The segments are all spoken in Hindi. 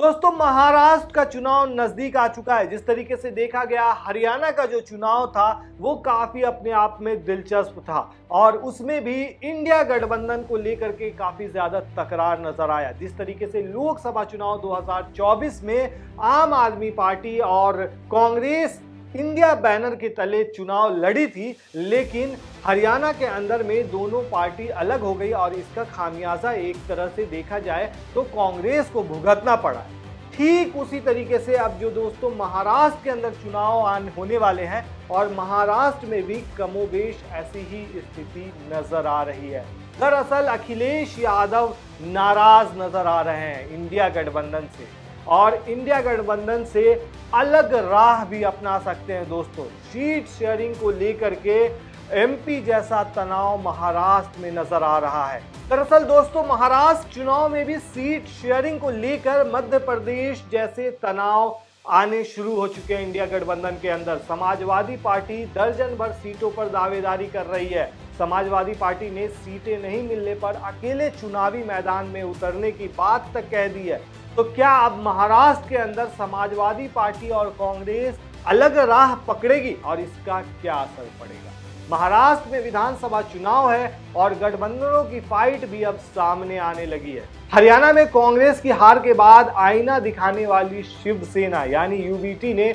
दोस्तों, महाराष्ट्र का चुनाव नजदीक आ चुका है। जिस तरीके से देखा गया, हरियाणा का जो चुनाव था वो काफी अपने आप में दिलचस्प था और उसमें भी इंडिया गठबंधन को लेकर के काफी ज्यादा तकरार नजर आया। जिस तरीके से लोकसभा चुनाव 2024 में आम आदमी पार्टी और कांग्रेस इंडिया बैनर के तले चुनाव लड़ी थी, लेकिन हरियाणा के अंदर में दोनों पार्टी अलग हो गई और इसका खामियाजा एक तरह से देखा जाए तो कांग्रेस को भुगतना पड़ा। ठीक उसी तरीके से अब जो दोस्तों महाराष्ट्र के अंदर चुनाव होने वाले हैं और महाराष्ट्र में भी कमोबेश ऐसी ही स्थिति नजर आ रही है। दरअसल अखिलेश यादव नाराज नजर आ रहे हैं इंडिया गठबंधन से और इंडिया गठबंधन से अलग राह भी अपना सकते हैं। दोस्तों, सीट शेयरिंग को लेकर के एमपी जैसा तनाव महाराष्ट्र में नजर आ रहा है। दरअसल दोस्तों, महाराष्ट्र चुनाव में भी सीट शेयरिंग को लेकर मध्य प्रदेश जैसे तनाव आने शुरू हो चुके हैं। इंडिया गठबंधन के अंदर समाजवादी पार्टी दर्जन भर सीटों पर दावेदारी कर रही है। समाजवादी पार्टी ने सीटें नहीं मिलने पर अकेले चुनावी मैदान में उतरने की बात तक कह दी है। तो क्या अब महाराष्ट्र के अंदर समाजवादी पार्टी और कांग्रेस अलग राह पकड़ेगी और इसका क्या असर पड़ेगा? महाराष्ट्र में विधानसभा चुनाव है और गठबंधनों की फाइट भी अब सामने आने लगी है। हरियाणा में कांग्रेस की हार के बाद आईना दिखाने वाली शिवसेना यानी यूबीटी ने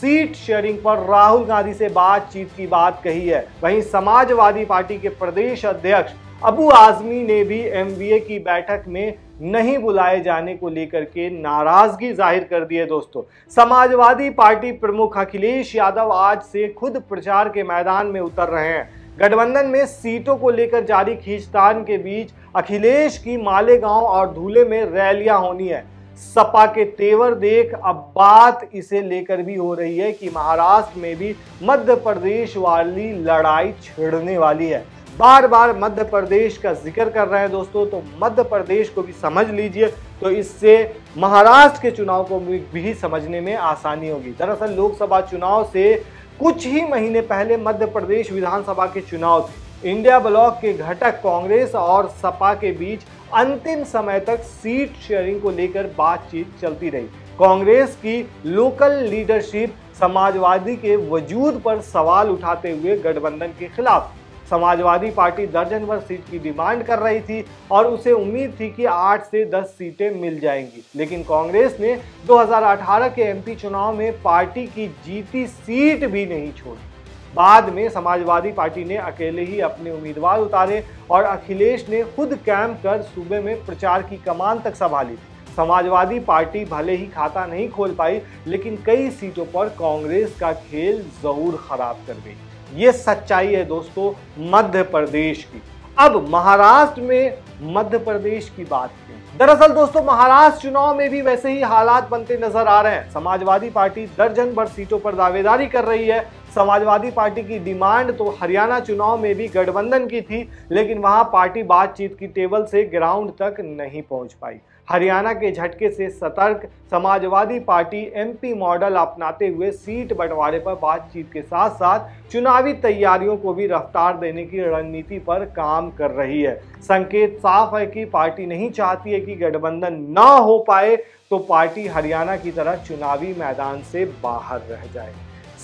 सीट शेयरिंग पर राहुल गांधी से बातचीत की बात कही है। वहीं समाजवादी पार्टी के प्रदेश अध्यक्ष अबू आजमी ने भी एमवीए की बैठक में नहीं बुलाए जाने को लेकर के नाराजगी जाहिर कर दी है। दोस्तों, समाजवादी पार्टी प्रमुख अखिलेश यादव आज से खुद प्रचार के मैदान में उतर रहे हैं। गठबंधन में सीटों को लेकर जारी खींचतान के बीच अखिलेश की मालेगांव और धूले में रैलियां होनी है। सपा के तेवर देख अब बात इसे लेकर भी हो रही है कि महाराष्ट्र में भी मध्य प्रदेश वाली लड़ाई छिड़ने वाली है। बार बार मध्य प्रदेश का जिक्र कर रहे हैं दोस्तों, तो मध्य प्रदेश को भी समझ लीजिए, तो इससे महाराष्ट्र के चुनाव को भी समझने में आसानी होगी। दरअसल लोकसभा चुनाव से कुछ ही महीने पहले मध्य प्रदेश विधानसभा के चुनाव थे। इंडिया ब्लॉक के घटक कांग्रेस और सपा के बीच अंतिम समय तक सीट शेयरिंग को लेकर बातचीत चलती रही। कांग्रेस की लोकल लीडरशिप समाजवादी के वजूद पर सवाल उठाते हुए गठबंधन के खिलाफ समाजवादी पार्टी दर्जन भर सीट की डिमांड कर रही थी और उसे उम्मीद थी कि 8 से 10 सीटें मिल जाएंगी। लेकिन कांग्रेस ने 2018 के एमपी चुनाव में पार्टी की जीती सीट भी नहीं छोड़ी। बाद में समाजवादी पार्टी ने अकेले ही अपने उम्मीदवार उतारे और अखिलेश ने खुद कैंप कर सूबे में प्रचार की कमान तक संभाली। समाजवादी पार्टी भले ही खाता नहीं खोल पाई, लेकिन कई सीटों पर कांग्रेस का खेल जरूर खराब कर गई। ये सच्चाई है दोस्तों मध्य प्रदेश की। अब महाराष्ट्र में मध्य प्रदेश की बात करें। दरअसल दोस्तों, महाराष्ट्र चुनाव में भी वैसे ही हालात बनते नजर आ रहे हैं। समाजवादी पार्टी दर्जन भर सीटों पर दावेदारी कर रही है। समाजवादी पार्टी की डिमांड तो हरियाणा चुनाव में भी गठबंधन की थी, लेकिन वहां पार्टी बातचीत की टेबल से ग्राउंड तक नहीं पहुंच पाई। हरियाणा के झटके से सतर्क समाजवादी पार्टी एमपी मॉडल अपनाते हुए सीट बंटवारे पर बातचीत के साथ साथ चुनावी तैयारियों को भी रफ्तार देने की रणनीति पर काम कर रही है। संकेत साफ है कि पार्टी नहीं चाहती है कि गठबंधन ना हो पाए तो पार्टी हरियाणा की तरह चुनावी मैदान से बाहर रह जाए।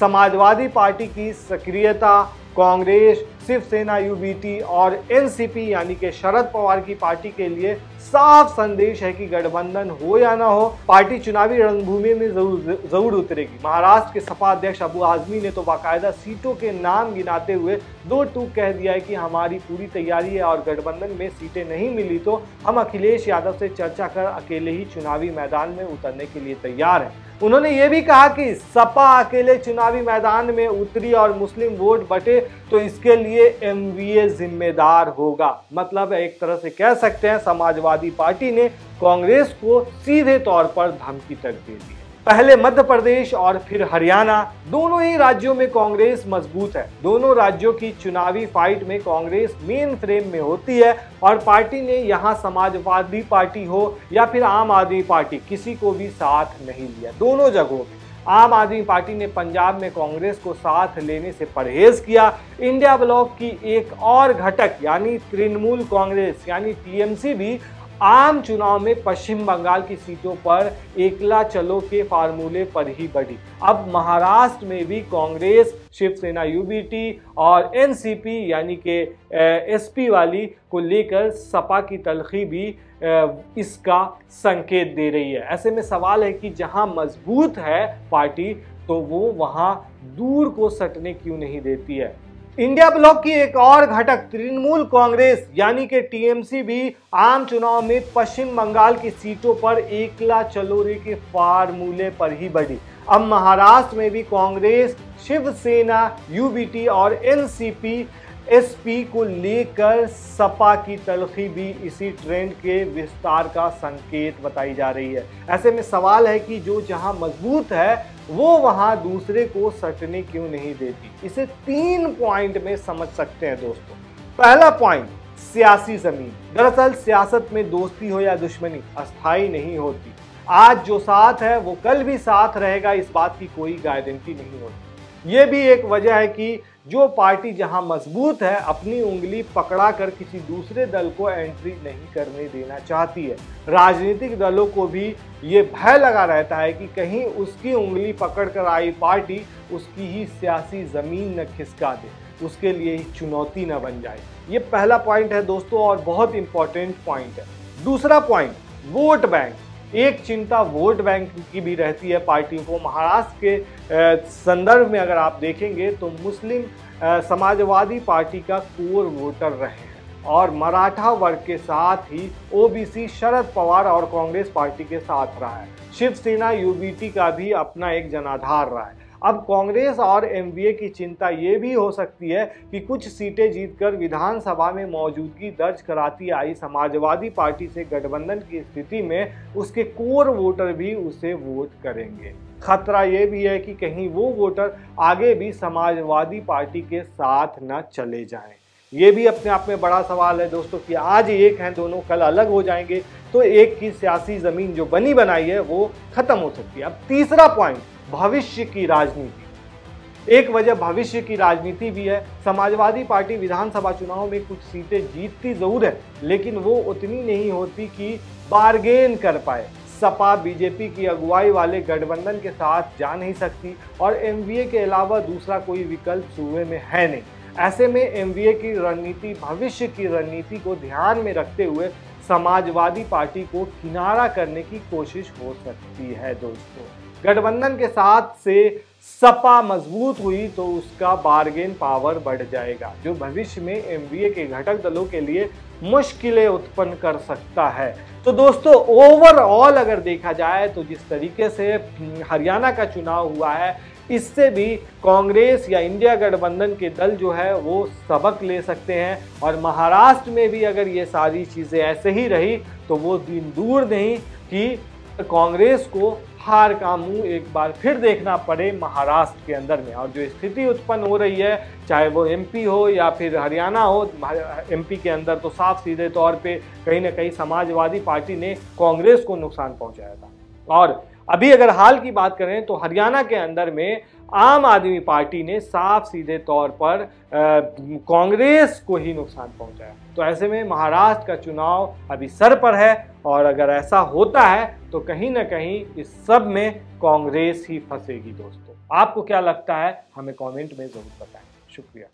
समाजवादी पार्टी की सक्रियता कांग्रेस, शिवसेना, यूबीटी और एनसीपी यानी कि शरद पवार की पार्टी के लिए साफ संदेश है कि गठबंधन हो या ना हो, पार्टी चुनावी रणभूमि में जरूर उतरेगी। महाराष्ट्र के सपा अध्यक्ष अबू आजमी ने तो बाकायदा सीटों के नाम गिनाते हुए दो टूक कह दिया है कि हमारी पूरी तैयारी है और गठबंधन में सीटें नहीं मिली तो हम अखिलेश यादव से चर्चा कर अकेले ही चुनावी मैदान में उतरने के लिए तैयार हैं। उन्होंने ये भी कहा कि सपा अकेले चुनावी मैदान में उतरी और मुस्लिम वोट बटे तो इसके लिए एमवीए जिम्मेदार होगा। मतलब एक तरह से कह सकते हैं समाजवादी पार्टी ने कांग्रेस को सीधे तौर पर धमकी तक दे दी है। पहले मध्य प्रदेश और फिर हरियाणा, दोनों ही राज्यों में कांग्रेस मजबूत है। दोनों राज्यों की चुनावी फाइट में कांग्रेस मेन फ्रेम में होती है और पार्टी ने यहां समाजवादी पार्टी हो या फिर आम आदमी पार्टी, किसी को भी साथ नहीं लिया। दोनों जगहों में आम आदमी पार्टी ने पंजाब में कांग्रेस को साथ लेने से परहेज किया। इंडिया ब्लॉक की एक और घटक यानी तृणमूल कांग्रेस यानी टीएमसी भी आम चुनाव में पश्चिम बंगाल की सीटों पर एकला चलो के फार्मूले पर ही बढ़ी। अब महाराष्ट्र में भी कांग्रेस, शिवसेना यूबीटी और एनसीपी यानी कि एसपी वाली को लेकर सपा की तलखी भी इसका संकेत दे रही है। ऐसे में सवाल है कि जहां मजबूत है पार्टी तो वो वहां दूर को सटने क्यों नहीं देती है। इंडिया ब्लॉक की एक और घटक तृणमूल कांग्रेस यानी कि टीएमसी भी आम चुनाव में पश्चिम बंगाल की सीटों पर एकला चलोरे के फार्मूले पर ही बढ़ी। अब महाराष्ट्र में भी कांग्रेस, शिवसेना यूबीटी और एनसीपी एसपी को लेकर सपा की तलखी भी इसी ट्रेंड के विस्तार का संकेत बताई जा रही है। ऐसे में सवाल है कि जो जहां मजबूत है वो वहां दूसरे को सटने क्यों नहीं देती। इसे 3 पॉइंट में समझ सकते हैं दोस्तों। पहला पॉइंट, सियासी जमीन। दरअसल सियासत में दोस्ती हो या दुश्मनी अस्थायी नहीं होती। आज जो साथ है वो कल भी साथ रहेगा, इस बात की कोई गारंटी नहीं होती। ये भी एक वजह है कि जो पार्टी जहां मजबूत है अपनी उंगली पकड़ा कर किसी दूसरे दल को एंट्री नहीं करने देना चाहती है। राजनीतिक दलों को भी ये भय लगा रहता है कि कहीं उसकी उंगली पकड़ कर आई पार्टी उसकी ही सियासी जमीन न खिसका दे, उसके लिए ही चुनौती न बन जाए। ये पहला पॉइंट है दोस्तों और बहुत इंपॉर्टेंट पॉइंट है। दूसरा पॉइंट, वोट बैंक। एक चिंता वोट बैंक की भी रहती है पार्टियों को। महाराष्ट्र के संदर्भ में अगर आप देखेंगे तो मुस्लिम समाजवादी पार्टी का कोर वोटर रहे हैं और मराठा वर्ग के साथ ही ओबीसी शरद पवार और कांग्रेस पार्टी के साथ रहा है। शिवसेना यूबीटी का भी अपना एक जनाधार रहा है। अब कांग्रेस और एमवीए की चिंता ये भी हो सकती है कि कुछ सीटें जीतकर विधानसभा में मौजूदगी दर्ज कराती आई समाजवादी पार्टी से गठबंधन की स्थिति में उसके कोर वोटर भी उसे वोट करेंगे। खतरा ये भी है कि कहीं वो वोटर आगे भी समाजवादी पार्टी के साथ न चले जाएं। ये भी अपने आप में बड़ा सवाल है दोस्तों कि आज एक हैं दोनों, कल अलग हो जाएंगे तो एक की सियासी जमीन जो बनी बनाई है वो खत्म हो सकती है। अब तीसरा पॉइंट, भविष्य की राजनीति। एक वजह भविष्य की राजनीति भी है। समाजवादी पार्टी विधानसभा चुनाव में कुछ सीटें जीतती जरूर है लेकिन वो उतनी नहीं होती कि बार्गेन कर पाए। सपा बीजेपी की अगुवाई वाले गठबंधन के साथ जा नहीं सकती और एमवीए के अलावा दूसरा कोई विकल्प सूबे में है नहीं। ऐसे में एमवीए की रणनीति भविष्य की रणनीति को ध्यान में रखते हुए समाजवादी पार्टी को किनारा करने की कोशिश हो सकती है दोस्तों। गठबंधन के साथ से सपा मजबूत हुई तो उसका बार्गेन पावर बढ़ जाएगा जो भविष्य में एमवीए के घटक दलों के लिए मुश्किलें उत्पन्न कर सकता है। तो दोस्तों ओवरऑल अगर देखा जाए तो जिस तरीके से हरियाणा का चुनाव हुआ है इससे भी कांग्रेस या इंडिया गठबंधन के दल जो है वो सबक ले सकते हैं और महाराष्ट्र में भी अगर ये सारी चीज़ें ऐसे ही रही तो वो दिन दूर नहीं कि कांग्रेस को हार का मुंह एक बार फिर देखना पड़े महाराष्ट्र के अंदर में। और जो स्थिति उत्पन्न हो रही है चाहे वो एमपी हो या फिर हरियाणा हो, एमपी के अंदर तो साफ सीधे तौर पे कहीं ना कहीं समाजवादी पार्टी ने कांग्रेस को नुकसान पहुंचाया था। और अभी अगर हाल की बात करें तो हरियाणा के अंदर में आम आदमी पार्टी ने साफ सीधे तौर पर कांग्रेस को ही नुकसान पहुंचाया। तो ऐसे में महाराष्ट्र का चुनाव अभी सर पर है और अगर ऐसा होता है तो कहीं ना कहीं इस सब में कांग्रेस ही फंसेगी दोस्तों। आपको क्या लगता है हमें कमेंट में जरूर बताएं। शुक्रिया।